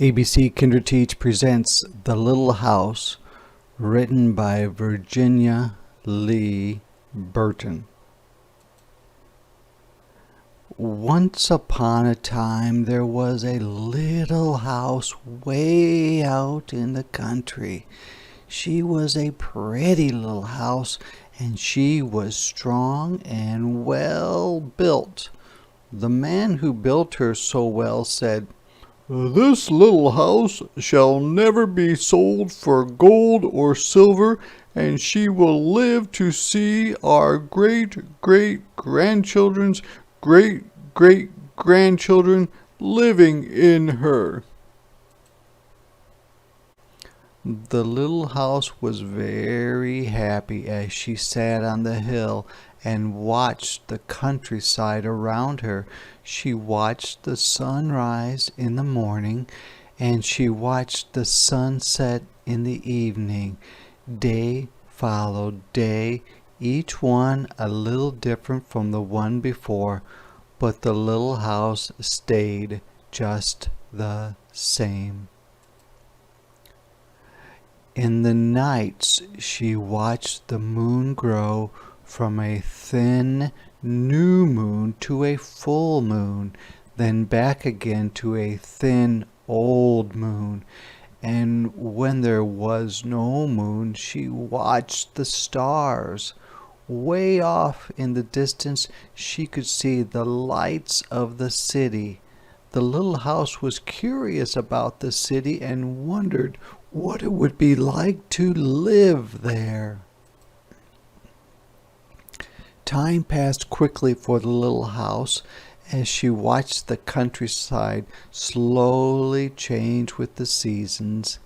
ABC Kinderteach presents The Little House, written by Virginia Lee Burton. Once upon a time there was a little house way out in the country. She was a pretty little house, and she was strong and well built. The man who built her so well said, "This little house shall never be sold for gold or silver, and she will live to see our great-great-grandchildren's great-great-grandchildren living in her." The little house was very happy as she sat on the hill and watched the countryside around her. She watched the sun rise in the morning, and she watched the sun set in the evening. Day followed day, each one a little different from the one before, but the little house stayed just the same. In the nights she watched the moon grow from a thin new moon to a full moon, then back again to a thin old moon. And when there was no moon, she watched the stars. Way off in the distance she could see the lights of the city. The little house was curious about the city and wondered what it would be like to live there. Time passed quickly for the little house as she watched the countryside slowly change with the seasons.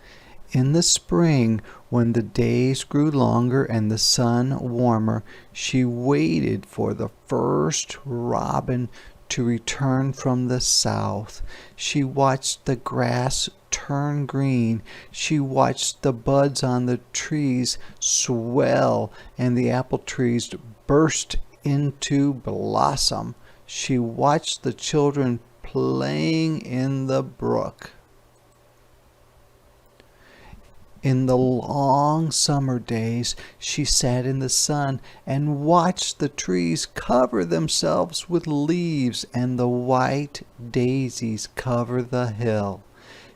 In the spring, when the days grew longer and the sun warmer, she waited for the first robin to return from the south. She watched the grass turn green. She watched the buds on the trees swell and the apple trees burst into blossom. She watched the children playing in the brook. In the long summer days, she sat in the sun and watched the trees cover themselves with leaves and the white daisies cover the hill.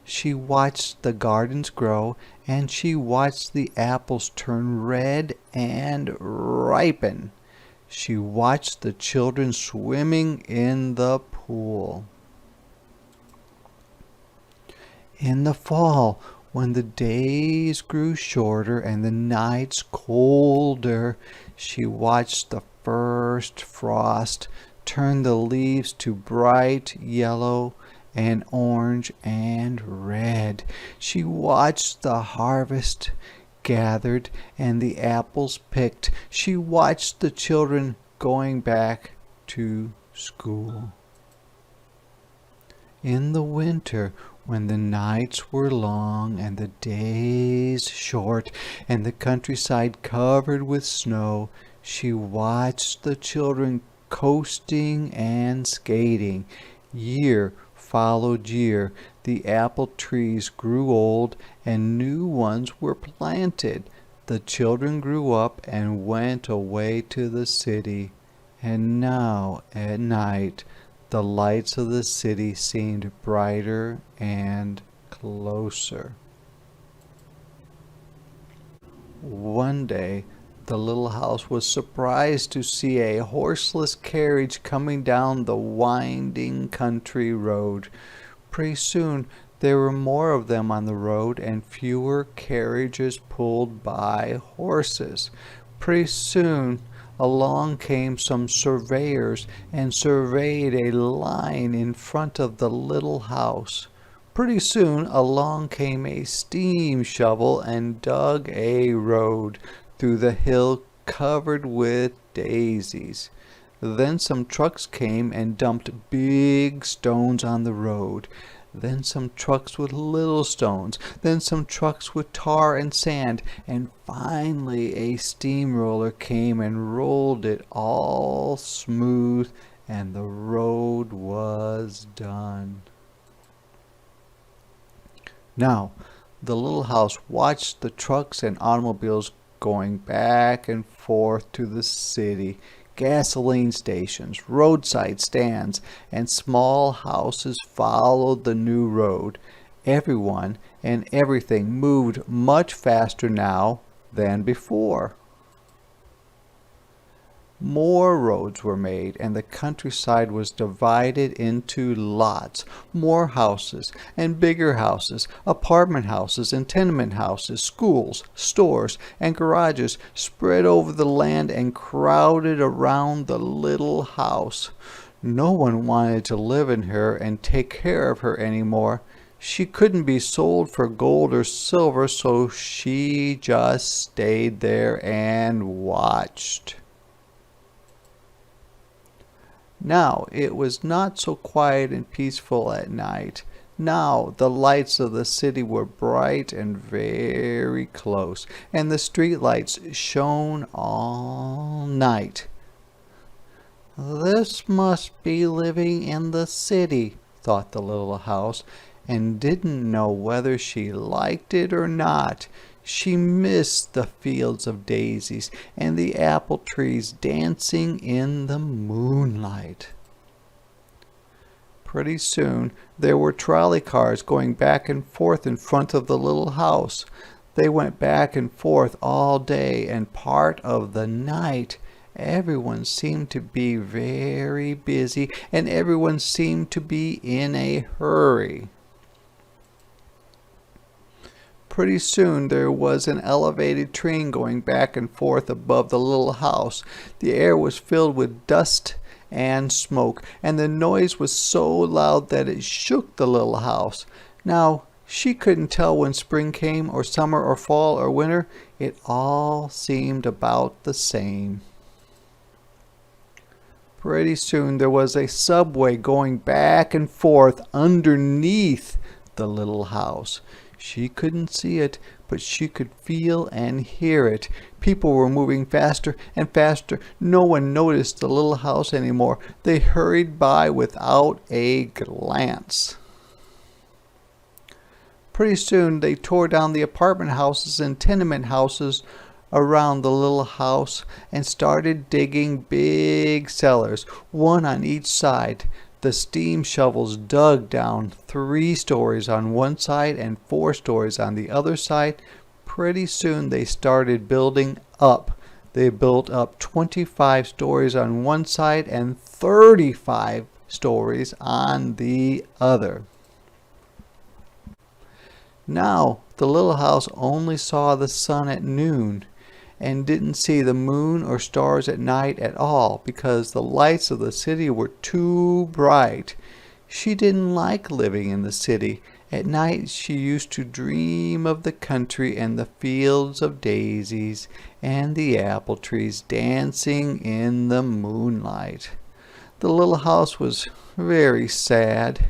She watched the gardens grow, and she watched the apples turn red and ripen. She watched the children swimming in the pool. In the fall, when the days grew shorter and the nights colder, she watched the first frost turn the leaves to bright yellow and orange and red. She watched the harvest gathered and the apples picked. She watched the children going back to school. In the winter, when the nights were long and the days short and the countryside covered with snow, she watched the children coasting and skating. Year followed year. The apple trees grew old and new ones were planted. The children grew up and went away to the city. And now at night, the lights of the city seemed brighter and closer. One day, the little house was surprised to see a horseless carriage coming down the winding country road. Pretty soon, there were more of them on the road and fewer carriages pulled by horses. Pretty soon, along came some surveyors and surveyed a line in front of the little house. Pretty soon along came a steam shovel and dug a road through the hill covered with daisies. Then some trucks came and dumped big stones on the road. Then some trucks with little stones, then some trucks with tar and sand, and finally a steamroller came and rolled it all smooth, and the road was done. Now, the little house watched the trucks and automobiles going back and forth to the city. Gasoline stations, roadside stands, and small houses followed the new road. Everyone and everything moved much faster now than before. More roads were made, and the countryside was divided into lots. More houses and bigger houses, apartment houses and tenement houses, schools, stores, and garages spread over the land and crowded around the little house. No one wanted to live in her and take care of her anymore. She couldn't be sold for gold or silver, so she just stayed there and watched. Now it was not so quiet and peaceful at night. Now the lights of the city were bright and very close, and the street lights shone all night. "This must be living in the city," thought the little house, and didn't know whether she liked it or not. She missed the fields of daisies and the apple trees dancing in the moonlight. Pretty soon there were trolley cars going back and forth in front of the little house. They went back and forth all day and part of the night. Everyone seemed to be very busy, and everyone seemed to be in a hurry. Pretty soon there was an elevated train going back and forth above the little house. The air was filled with dust and smoke, and the noise was so loud that it shook the little house. Now, she couldn't tell when spring came, or summer, or fall, or winter. It all seemed about the same. Pretty soon there was a subway going back and forth underneath the little house. She couldn't see it, but she could feel and hear it. People were moving faster and faster. No one noticed the little house anymore. They hurried by without a glance. Pretty soon they tore down the apartment houses and tenement houses around the little house and started digging big cellars, one on each side. The steam shovels dug down 3 stories on one side and 4 stories on the other side. Pretty soon they started building up. They built up 25 stories on one side and 35 stories on the other. Now the little house only saw the sun at noon, and didn't see the moon or stars at night at all, because the lights of the city were too bright. She didn't like living in the city. At night she used to dream of the country and the fields of daisies and the apple trees dancing in the moonlight. The little house was very sad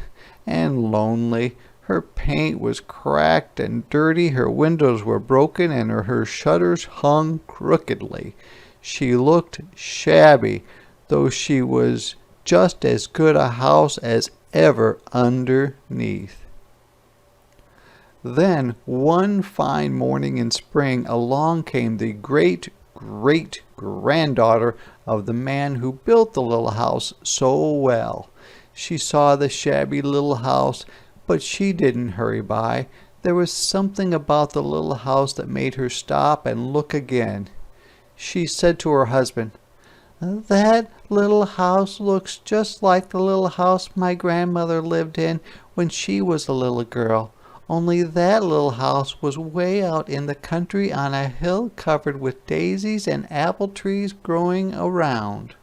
and lonely. Her paint was cracked and dirty, her windows were broken, and her shutters hung crookedly. She looked shabby, though she was just as good a house as ever underneath. Then, one fine morning in spring, along came the great-great-granddaughter of the man who built the little house so well. She saw the shabby little house, but she didn't hurry by. There was something about the little house that made her stop and look again. She said to her husband, "That little house looks just like the little house my grandmother lived in when she was a little girl. Only that little house was way out in the country on a hill covered with daisies and apple trees growing around."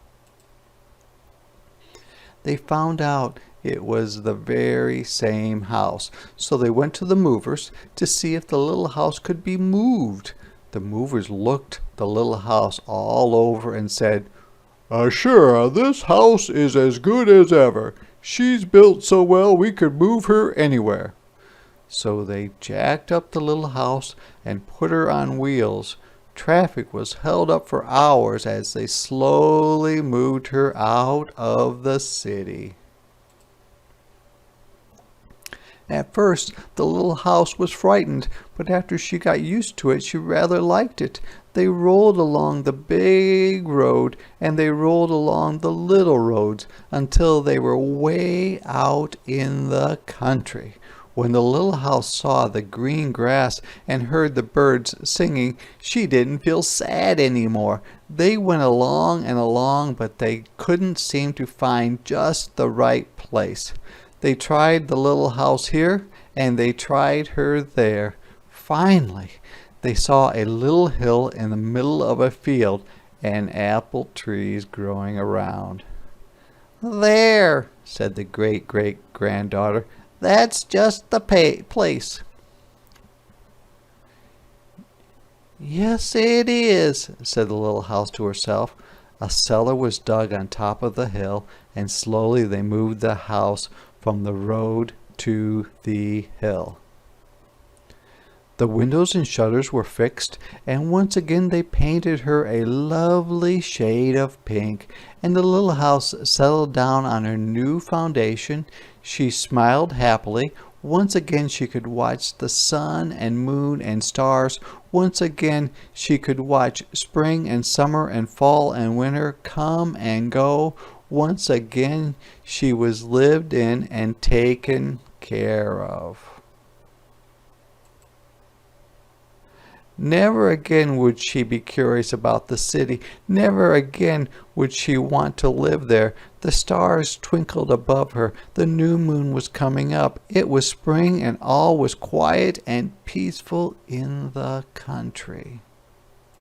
They found out it was the very same house, so they went to the movers to see if the little house could be moved. The movers looked the little house all over and said, "Sure, this house is as good as ever. She's built so well we could move her anywhere." So they jacked up the little house and put her on wheels. Traffic was held up for hours as they slowly moved her out of the city. At first, the little house was frightened, but after she got used to it, she rather liked it. They rolled along the big road, and they rolled along the little roads until they were way out in the country. When the little house saw the green grass and heard the birds singing, she didn't feel sad anymore. They went along and along, but they couldn't seem to find just the right place. They tried the little house here, and they tried her there. Finally, they saw a little hill in the middle of a field and apple trees growing around. "There," said the great-great-granddaughter, "that's just the place." "Yes, it is," said the little house to herself. A cellar was dug on top of the hill, and slowly they moved the house from the road to the hill. The windows and shutters were fixed, and once again they painted her a lovely shade of pink, and the little house settled down on her new foundation. She smiled happily. Once again she could watch the sun and moon and stars. Once again she could watch spring and summer and fall and winter come and go. Once again she was lived in and taken care of. Never again would she be curious about the city. Never again would she want to live there. The stars twinkled above her. The new moon was coming up. It was spring, and all was quiet and peaceful in the country.